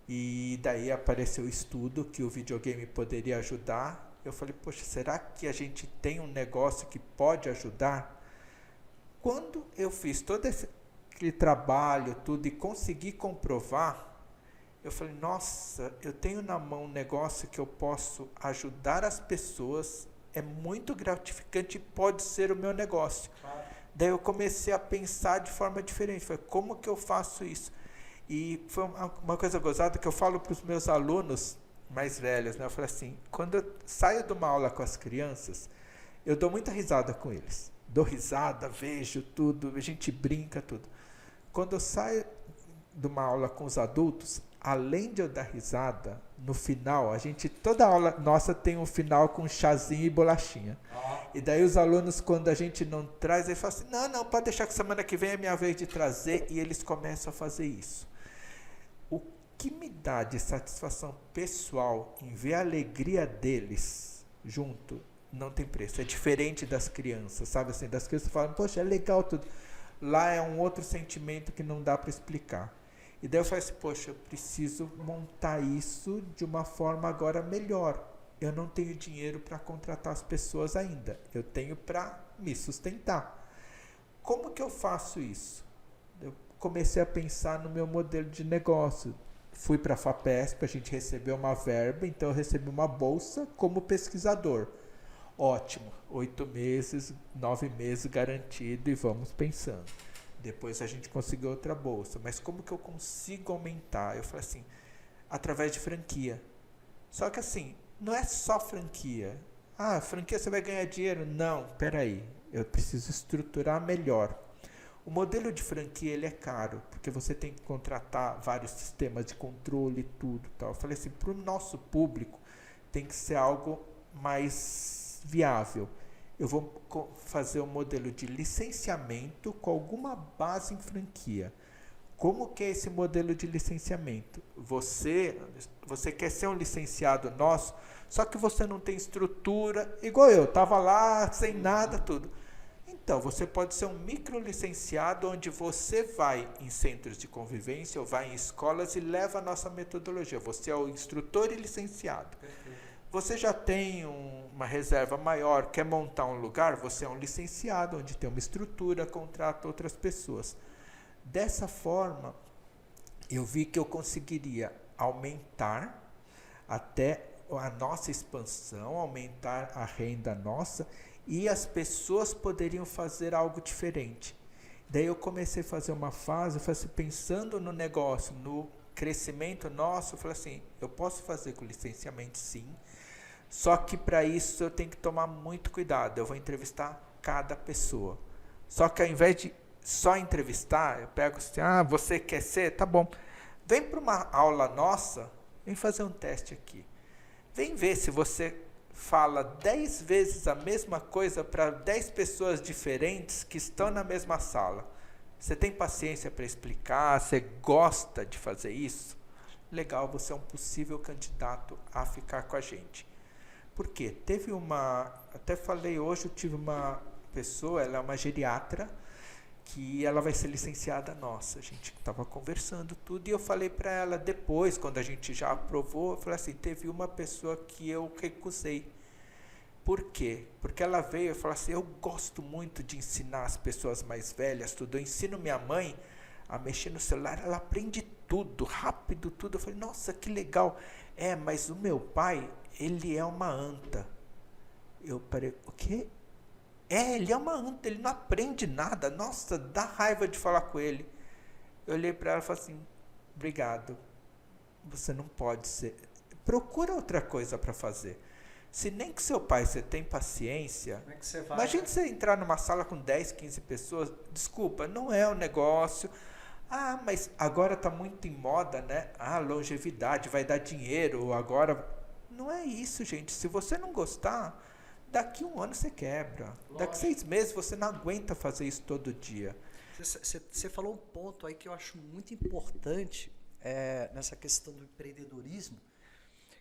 Speaker 2: e daí apareceu o estudo que o videogame poderia ajudar. Eu falei, poxa, será que a gente tem um negócio que pode ajudar? Quando eu fiz todo aquele trabalho, tudo, e consegui comprovar, eu falei, nossa, eu tenho na mão um negócio que eu posso ajudar as pessoas, é muito gratificante e pode ser o meu negócio. Claro. Daí eu comecei a pensar de forma diferente, falei, como que eu faço isso? E foi uma coisa gozada que eu falo para os meus alunos mais velhos, né? Eu falei assim, quando eu saio de uma aula com as crianças, eu dou muita risada com eles. Dou risada, vejo tudo, a gente brinca, tudo. Quando eu saio de uma aula com os adultos, além de eu dar risada, no final, toda aula nossa tem um final com chazinho e bolachinha. E daí os alunos, quando a gente não traz, eles falam assim, não, pode deixar que semana que vem é minha vez de trazer, e eles começam a fazer isso. O que me dá de satisfação pessoal em ver a alegria deles junto, não tem preço. É diferente das crianças, sabe assim, das crianças falam, poxa, é legal tudo. Lá é um outro sentimento que não dá para explicar. E daí eu falei assim, poxa, eu preciso montar isso de uma forma agora melhor. Eu não tenho dinheiro para contratar as pessoas ainda. Eu tenho para me sustentar. Como que eu faço isso? Eu comecei a pensar no meu modelo de negócio. Fui para a FAPESP, a gente recebeu uma verba, então eu recebi uma bolsa como pesquisador. Ótimo, 8 meses, 9 meses garantido e vamos pensando. Depois a gente conseguiu outra bolsa. Mas como que eu consigo aumentar? Eu falei assim, através de franquia. Só que assim, não é só franquia. Franquia você vai ganhar dinheiro? Não, peraí. Eu preciso estruturar melhor. O modelo de franquia ele é caro, porque você tem que contratar vários sistemas de controle e tudo. Tal. Eu falei assim, para o nosso público tem que ser algo mais viável. Eu vou fazer um modelo de licenciamento com alguma base em franquia. Como que é esse modelo de licenciamento? Você quer ser um licenciado nosso, só que você não tem estrutura, igual eu, estava lá sem nada, tudo. Então, você pode ser um microlicenciado onde você vai em centros de convivência ou vai em escolas e leva a nossa metodologia. Você é o instrutor e licenciado. Você já tem uma reserva maior, quer montar um lugar, você é um licenciado, onde tem uma estrutura, contrata outras pessoas. Dessa forma, eu vi que eu conseguiria aumentar até a nossa expansão, aumentar a renda nossa, e as pessoas poderiam fazer algo diferente. Daí eu comecei a fazer uma fase, pensando no negócio, no crescimento nosso, eu falei assim, eu posso fazer com licenciamento sim, só que para isso eu tenho que tomar muito cuidado, eu vou entrevistar cada pessoa. Só que ao invés de só entrevistar, eu pego assim, você quer ser? Tá bom. Vem para uma aula nossa, vem fazer um teste aqui. Vem ver se você fala 10 vezes a mesma coisa para 10 pessoas diferentes que estão na mesma sala. Você tem paciência para explicar? Você gosta de fazer isso? Legal, você é um possível candidato a ficar com a gente. Por quê? Até falei hoje, eu tive uma pessoa, ela é uma geriatra, que ela vai ser licenciada nossa. A gente estava conversando tudo e eu falei para ela depois, quando a gente já aprovou, eu falei assim, teve uma pessoa que eu recusei. Por quê? Porque ela veio e falou assim, eu gosto muito de ensinar as pessoas mais velhas tudo. Eu ensino minha mãe a mexer no celular, ela aprende tudo, rápido, tudo. Eu falei, nossa, que legal. Mas o meu pai, ele é uma anta. Eu parei, o quê? Ele é uma anta, ele não aprende nada. Nossa, dá raiva de falar com ele. Eu olhei para ela e falei assim, obrigado. Você não pode ser. Procura outra coisa para fazer. Se nem com seu pai você tem paciência,
Speaker 1: Como é que você vai,
Speaker 2: imagine você entrar numa sala com 10, 15 pessoas, desculpa, não é um negócio. Mas agora está muito em moda, né? Longevidade, vai dar dinheiro, agora... Não é isso, gente. Se você não gostar, daqui 1 ano você quebra. Lógico. Daqui 6 meses você não aguenta fazer isso todo dia.
Speaker 1: Você falou um ponto aí que eu acho muito importante nessa questão do empreendedorismo,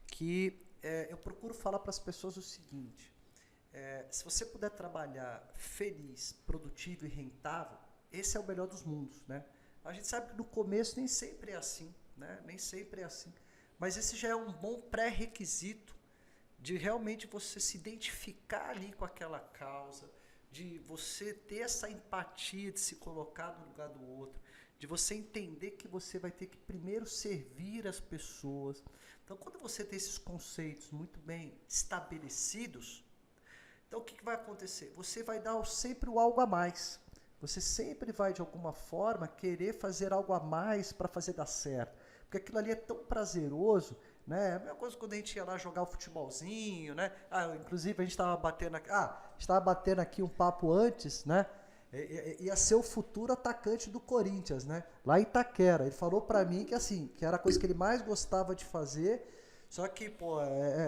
Speaker 1: que eu procuro falar para as pessoas o seguinte, se você puder trabalhar feliz, produtivo e rentável, esse é o melhor dos mundos, né? A gente sabe que no começo nem sempre é assim, né? Nem sempre é assim. Mas esse já é um bom pré-requisito de realmente você se identificar ali com aquela causa, de você ter essa empatia de se colocar no lugar do outro, de você entender que você vai ter que primeiro servir as pessoas. Então, quando você tem esses conceitos muito bem estabelecidos, então o que vai acontecer? Você vai dar sempre o algo a mais. Você sempre vai, de alguma forma, querer fazer algo a mais para fazer dar certo. Porque aquilo ali é tão prazeroso, né? A mesma coisa quando a gente ia lá jogar o futebolzinho, né? Inclusive a gente estava batendo aqui um papo antes, né? Ia ser o futuro atacante do Corinthians, né? Lá em Itaquera. Ele falou para mim que assim, que era a coisa que ele mais gostava de fazer, só que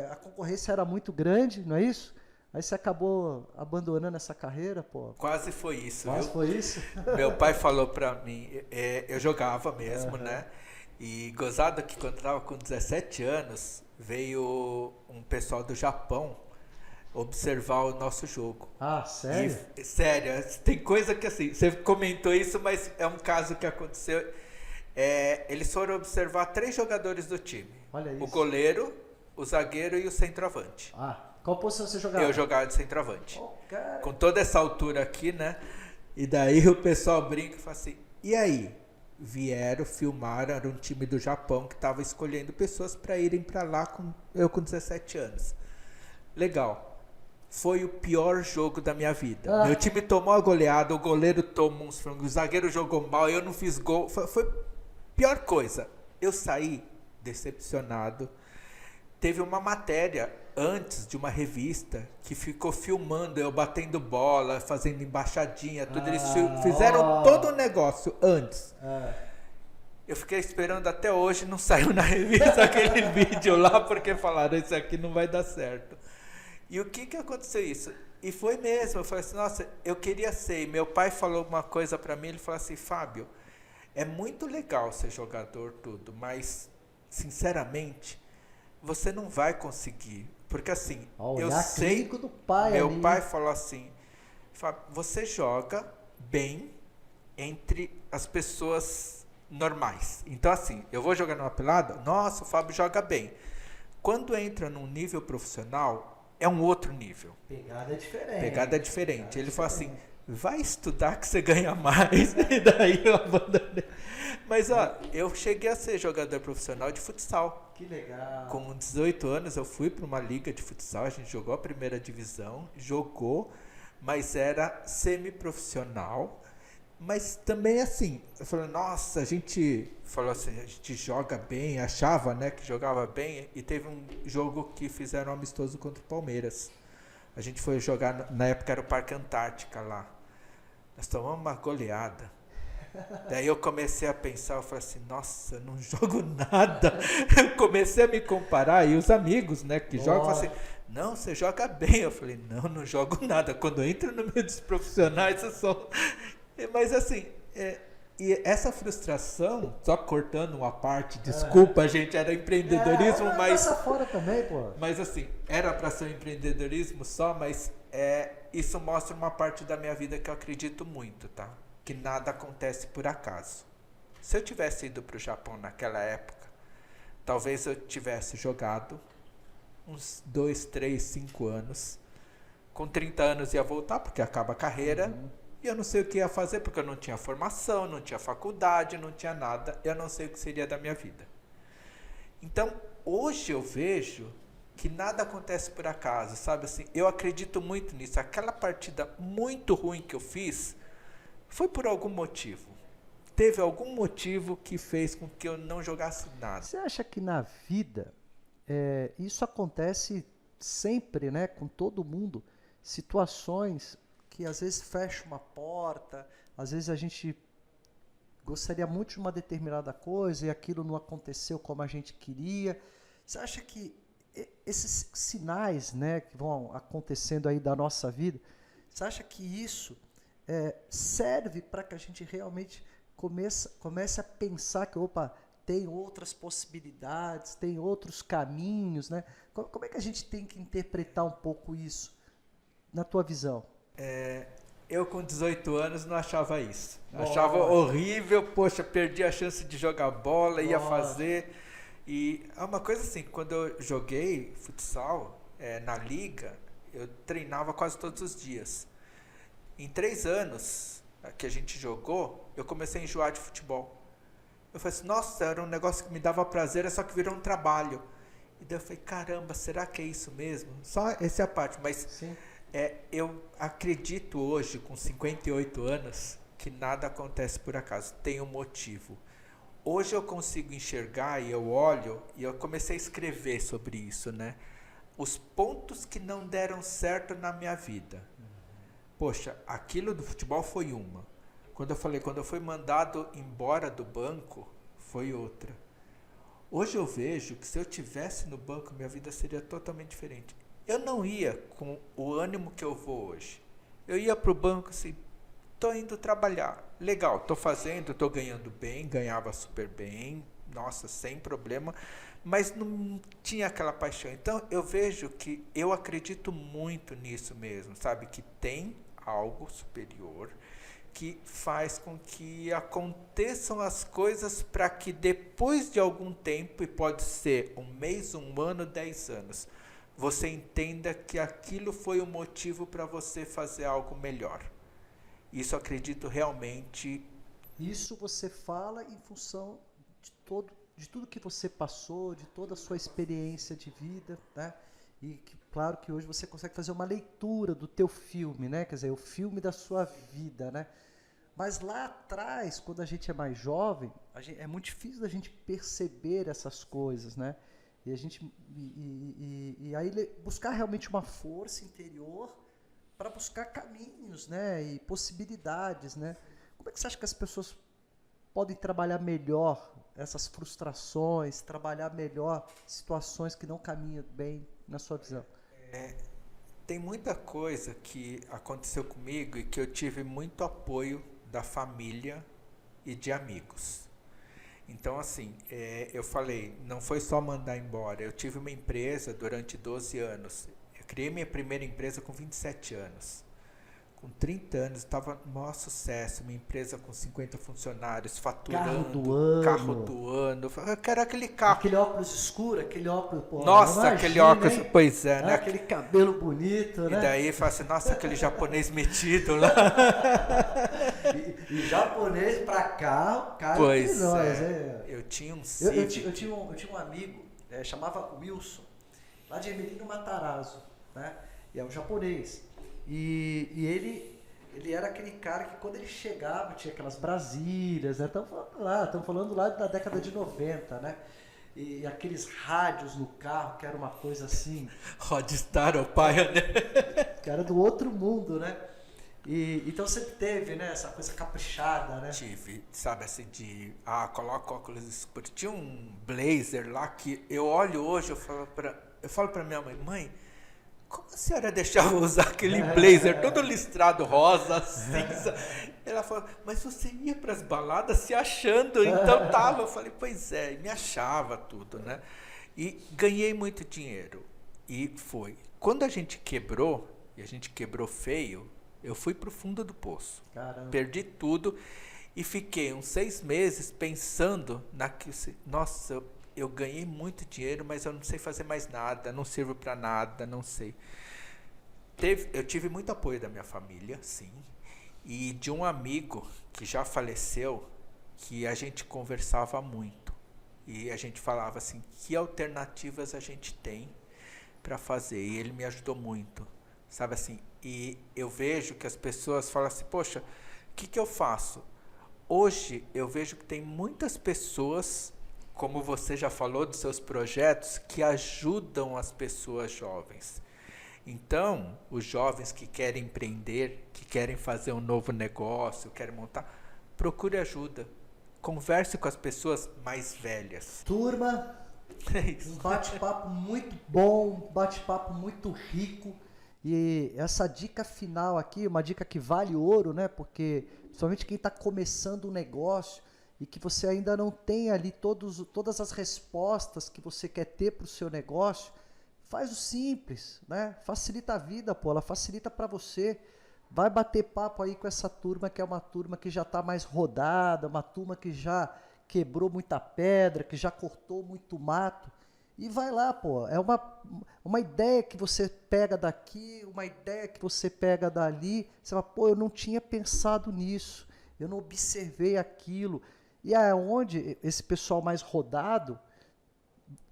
Speaker 1: a concorrência era muito grande, não é isso? Aí você acabou abandonando essa carreira, pô.
Speaker 2: Quase foi isso.
Speaker 1: Quase foi isso?
Speaker 2: Meu pai falou para mim, eu jogava mesmo, né? E gozado que quando eu estava com 17 anos, veio um pessoal do Japão observar o nosso jogo.
Speaker 1: Sério?
Speaker 2: Sério, tem coisa que assim, você comentou isso, mas é um caso que aconteceu. Eles foram observar 3 jogadores do time.
Speaker 1: Olha isso.
Speaker 2: O goleiro, o zagueiro e o centroavante.
Speaker 1: Qual posição você jogava?
Speaker 2: Eu jogava de centroavante.
Speaker 1: Cara.
Speaker 2: Com toda essa altura aqui, né? E daí o pessoal brinca e fala assim, e aí? Vieram, filmaram, era um time do Japão que estava escolhendo pessoas para irem para lá, eu com 17 anos. Legal. Foi o pior jogo da minha vida. Meu time tomou a goleada, o goleiro tomou uns frangos, o zagueiro jogou mal, eu não fiz gol. Foi pior coisa. Eu saí decepcionado. Teve uma matéria antes de uma revista que ficou filmando eu batendo bola, fazendo embaixadinha, tudo. Eles fizeram todo o negócio antes. Eu fiquei esperando até hoje, não saiu na revista aquele vídeo lá, porque falaram, isso aqui não vai dar certo. E o que aconteceu isso? E foi mesmo, eu falei assim, nossa, eu queria ser. E meu pai falou uma coisa pra mim, ele falou assim, Fábio, é muito legal ser jogador, tudo, mas, sinceramente, você não vai conseguir. Porque assim, eu sei,
Speaker 1: do pai
Speaker 2: meu
Speaker 1: ali.
Speaker 2: pai falou assim, você joga bem entre as pessoas normais. Então assim, eu vou jogar numa pelada, nossa, o Fábio joga bem. Quando entra num nível profissional, é um outro nível. Pegada é diferente. Ele falou assim, vai estudar que você ganha mais. E daí eu abandonei. Mas eu cheguei a ser jogador profissional de futsal.
Speaker 1: Que legal.
Speaker 2: Com 18 anos eu fui para uma liga de futsal, a gente jogou a primeira divisão, mas era semi-profissional. Mas também assim, eu falei, nossa, a gente joga bem, achava, né, que jogava bem, e teve um jogo que fizeram um amistoso contra o Palmeiras. A gente foi jogar, na época era o Parque Antártica lá. Nós tomamos uma goleada. Daí eu comecei a pensar, eu falei assim, nossa, eu não jogo nada. Eu comecei a me comparar, e os amigos, né, que jogam, falaram assim, não, você joga bem. Eu falei, não jogo nada. Quando eu entro no meio dos profissionais, eu sou... Mas assim, e essa frustração, só cortando uma parte, desculpa, gente, era empreendedorismo, mas...
Speaker 1: fora também, pô.
Speaker 2: Mas assim, era para ser um empreendedorismo só, mas isso mostra uma parte da minha vida que eu acredito muito, tá? que nada acontece por acaso. Se eu tivesse ido para o Japão naquela época, talvez eu tivesse jogado uns 2, 3, 5 anos. Com 30 anos ia voltar, porque acaba a carreira. E eu não sei o que ia fazer, porque eu não tinha formação, não tinha faculdade, não tinha nada. Eu não sei o que seria da minha vida. Então, hoje eu vejo que nada acontece por acaso, sabe assim? Eu acredito muito nisso. Aquela partida muito ruim que eu fiz foi por algum motivo. Teve algum motivo que fez com que eu não jogasse nada.
Speaker 1: Você acha que na vida isso acontece sempre, né, com todo mundo? Situações que às vezes fecham uma porta, às vezes a gente gostaria muito de uma determinada coisa e aquilo não aconteceu como a gente queria. Você acha que esses sinais, né, que vão acontecendo aí da nossa vida, você acha que isso serve para que a gente realmente comece a pensar que, opa, tem outras possibilidades, tem outros caminhos, né? Como é que a gente tem que interpretar um pouco isso, na tua visão?
Speaker 2: Eu com 18 anos não achava isso.
Speaker 1: Nossa.
Speaker 2: Achava horrível, poxa, perdi a chance de jogar bola, ia fazer. E é uma coisa assim, quando eu joguei futsal na liga, eu treinava quase todos os dias. Em 3 anos que a gente jogou, eu comecei a enjoar de futebol. Eu falei assim, nossa, era um negócio que me dava prazer, só que virou um trabalho. E daí eu falei, caramba, será que é isso mesmo? Só essa é a parte, mas
Speaker 1: Sim.
Speaker 2: Eu acredito hoje, com 58 anos, que nada acontece por acaso, tem um motivo. Hoje eu consigo enxergar e eu olho, e eu comecei a escrever sobre isso, né? Os pontos que não deram certo na minha vida. Poxa, aquilo do futebol foi uma. Quando eu fui mandado embora do banco, foi outra. Hoje eu vejo que se eu tivesse no banco, minha vida seria totalmente diferente. Eu não ia com o ânimo que eu vou hoje. Eu ia para o banco assim, tô indo trabalhar. Legal, tô fazendo, tô ganhando bem, ganhava super bem, nossa, sem problema, mas não tinha aquela paixão. Então eu vejo que eu acredito muito nisso mesmo, sabe? Que tem algo superior que faz com que aconteçam as coisas para que depois de algum tempo, e pode ser 1 mês, 1 ano, 10 anos, você entenda que aquilo foi o motivo para você fazer algo melhor. Isso acredito realmente.
Speaker 1: Isso você fala em função de tudo que você passou, de toda a sua experiência de vida, né? E que, claro que hoje você consegue fazer uma leitura do teu filme, né? Quer dizer, o filme da sua vida, né? Mas lá atrás, quando a gente é mais jovem, é muito difícil da gente perceber essas coisas, né? E a gente aí buscar realmente uma força interior para buscar caminhos, né, e possibilidades, né? Como é que você acha que as pessoas podem trabalhar melhor essas frustrações, trabalhar melhor situações que não caminham bem, na sua visão?
Speaker 2: Tem muita coisa que aconteceu comigo e que eu tive muito apoio da família e de amigos. Então, assim, eu falei, não foi só mandar embora. Eu tive uma empresa durante 12 anos. Eu criei minha primeira empresa com 27 anos. Com 30 anos, estava no maior sucesso. Uma empresa com 50 funcionários, faturando, carro do ano. Eu quero aquele carro.
Speaker 1: Aquele óculos escuro, aquele óculos... Pô,
Speaker 2: nossa,
Speaker 1: imagina,
Speaker 2: aquele óculos,
Speaker 1: hein?
Speaker 2: pois é, né?
Speaker 1: Aquele cabelo bonito, né?
Speaker 2: E daí fala assim, nossa, aquele japonês metido lá.
Speaker 1: E japonês pra cá, cara,
Speaker 2: pois
Speaker 1: nós,
Speaker 2: eu tinha um Civic.
Speaker 1: Eu tinha um amigo, chamava Wilson, lá de Emelino Matarazzo, né? E é um japonês. E ele era aquele cara que quando ele chegava tinha aquelas Brasílias, né? Estamos falando lá da década de 90, né? E aqueles rádios no carro, que era uma coisa assim...
Speaker 2: Rodstar, o pai, né?
Speaker 1: Que era do outro mundo, né? Então sempre teve, né, essa coisa caprichada, né?
Speaker 2: Tive, sabe, assim, coloca óculos escuros. Tinha um blazer lá que eu olho hoje, eu falo pra minha mãe, como a senhora deixava usar aquele blazer todo listrado, rosa, cinza? Ela falou, mas você ia pras baladas se achando, então tava. Eu falei, pois é, me achava tudo, né? E ganhei muito dinheiro. E foi. Quando a gente quebrou, e a gente quebrou feio, Eu fui pro fundo do poço.
Speaker 1: Caramba.
Speaker 2: Perdi tudo e fiquei uns 6 meses pensando nossa, eu ganhei muito dinheiro, mas eu não sei fazer mais nada, não sirvo para nada, não sei. Eu tive muito apoio da minha família, sim, e de um amigo que já faleceu, que a gente conversava muito. E a gente falava assim, que alternativas a gente tem para fazer? E ele me ajudou muito, sabe assim? E eu vejo que as pessoas falam assim, poxa, o que eu faço? Hoje eu vejo que tem muitas pessoas, como você já falou dos seus projetos, que ajudam as pessoas jovens. Então, os jovens que querem empreender, que querem fazer um novo negócio, querem montar, procure ajuda. Converse com as pessoas mais velhas.
Speaker 1: Turma, um bate-papo muito bom, um bate-papo muito rico. E essa dica final aqui, uma dica que vale ouro, né? Porque somente quem está começando um negócio e que você ainda não tem ali todas as respostas que você quer ter para o seu negócio, faz o simples, né? Facilita a vida, pô, ela facilita para você. Vai bater papo aí com essa turma, que é uma turma que já está mais rodada, uma turma que já quebrou muita pedra, que já cortou muito mato. E vai lá, pô, é uma ideia que você pega daqui, uma ideia que você pega dali, você fala, pô, eu não tinha pensado nisso, eu não observei aquilo. E é onde esse pessoal mais rodado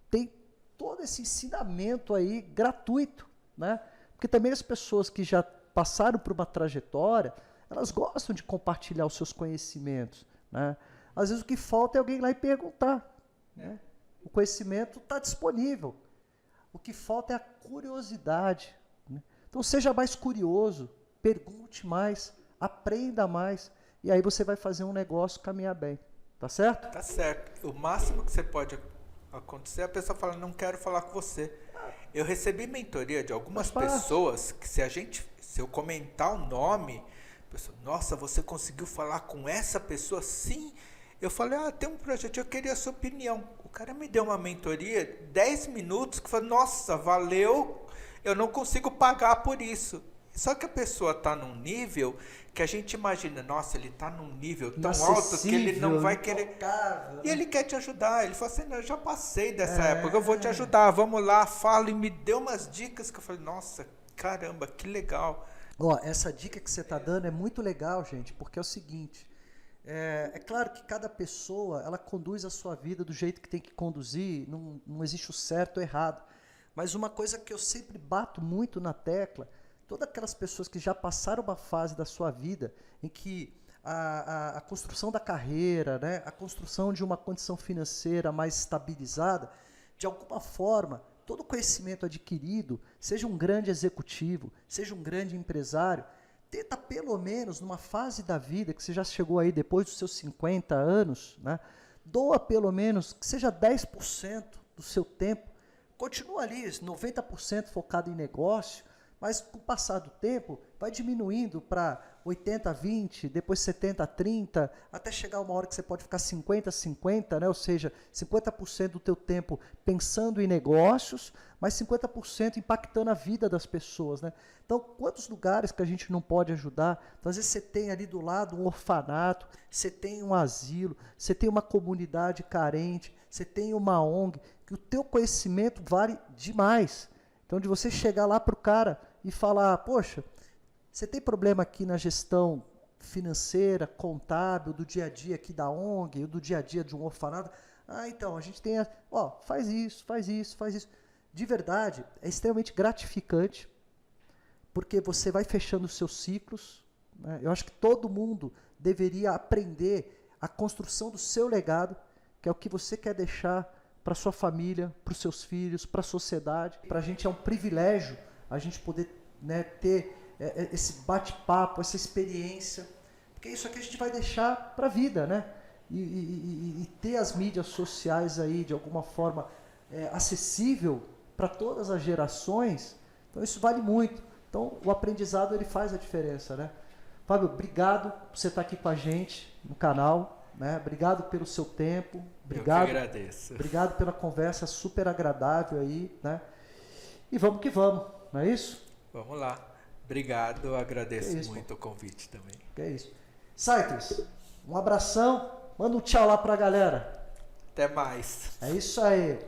Speaker 1: tem todo esse ensinamento aí gratuito, né? Porque também as pessoas que já passaram por uma trajetória, elas gostam de compartilhar os seus conhecimentos, né? Às vezes o que falta é alguém lá e perguntar, né? O conhecimento está disponível. O que falta é a curiosidade, né? Então seja mais curioso, pergunte mais, aprenda mais, e aí você vai fazer um negócio caminhar bem. Tá certo?
Speaker 2: Tá certo. O máximo que você pode acontecer é a pessoa falar, não quero falar com você. Eu recebi mentoria de algumas pessoas que se eu comentar o nome, a pessoa, nossa, você conseguiu falar com essa pessoa? Sim. Eu falei, tem um projeto, eu queria a sua opinião. O cara me deu uma mentoria, 10 minutos, que falou, nossa, valeu, eu não consigo pagar por isso. Só que a pessoa está num nível que a gente imagina, nossa, ele está num nível tão alto que ele não vai querer. E ele quer te ajudar. Ele falou assim, eu já passei dessa época, eu vou te ajudar, vamos lá, fala. E me deu umas dicas que eu falei, nossa, caramba, que legal.
Speaker 1: Ó, essa dica que você está dando é muito legal, gente, porque é o seguinte, é claro que cada pessoa, ela conduz a sua vida do jeito que tem que conduzir, não existe o certo ou errado. Mas uma coisa que eu sempre bato muito na tecla, todas aquelas pessoas que já passaram uma fase da sua vida em que a construção da carreira, né, a construção de uma condição financeira mais estabilizada, de alguma forma, todo o conhecimento adquirido, seja um grande executivo, seja um grande empresário, tenta pelo menos numa fase da vida, que você já chegou aí depois dos seus 50 anos, né, doa pelo menos que seja 10% do seu tempo, continua ali 90% focado em negócio, mas com o passar do tempo vai diminuindo para 80-20, depois 70-30, até chegar uma hora que você pode ficar 50-50, né? Ou seja, 50% do teu tempo pensando em negócios, mas 50% impactando a vida das pessoas, né? Então, quantos lugares que a gente não pode ajudar? Então, às vezes você tem ali do lado um orfanato, você tem um asilo, você tem uma comunidade carente, você tem uma ONG, que o teu conhecimento vale demais. Então, de você chegar lá para o cara e falar, poxa, você tem problema aqui na gestão financeira, contábil, do dia a dia aqui da ONG, ou do dia a dia de um orfanato? Então, a gente tem, faz isso, faz isso, faz isso. De verdade, é extremamente gratificante, porque você vai fechando os seus ciclos, né? Eu acho que todo mundo deveria aprender a construção do seu legado, que é o que você quer deixar para sua família, para os seus filhos, para a sociedade. Para a gente é um privilégio a gente poder, né, ter esse bate-papo, essa experiência, porque isso aqui a gente vai deixar para a vida, né? E ter as mídias sociais aí de alguma forma acessível para todas as gerações, então isso vale muito. Então o aprendizado ele faz a diferença, né? Fábio, obrigado por você estar aqui com a gente no canal, né? Obrigado pelo seu tempo, obrigado,
Speaker 2: eu que agradeço.
Speaker 1: Obrigado pela conversa super agradável aí, né? E vamos que vamos, não é isso?
Speaker 2: Vamos lá. Obrigado, eu agradeço
Speaker 1: Que isso,
Speaker 2: muito o convite também.
Speaker 1: Que é isso. Saiters, um abração. Manda um tchau lá pra galera.
Speaker 2: Até mais.
Speaker 1: É isso aí.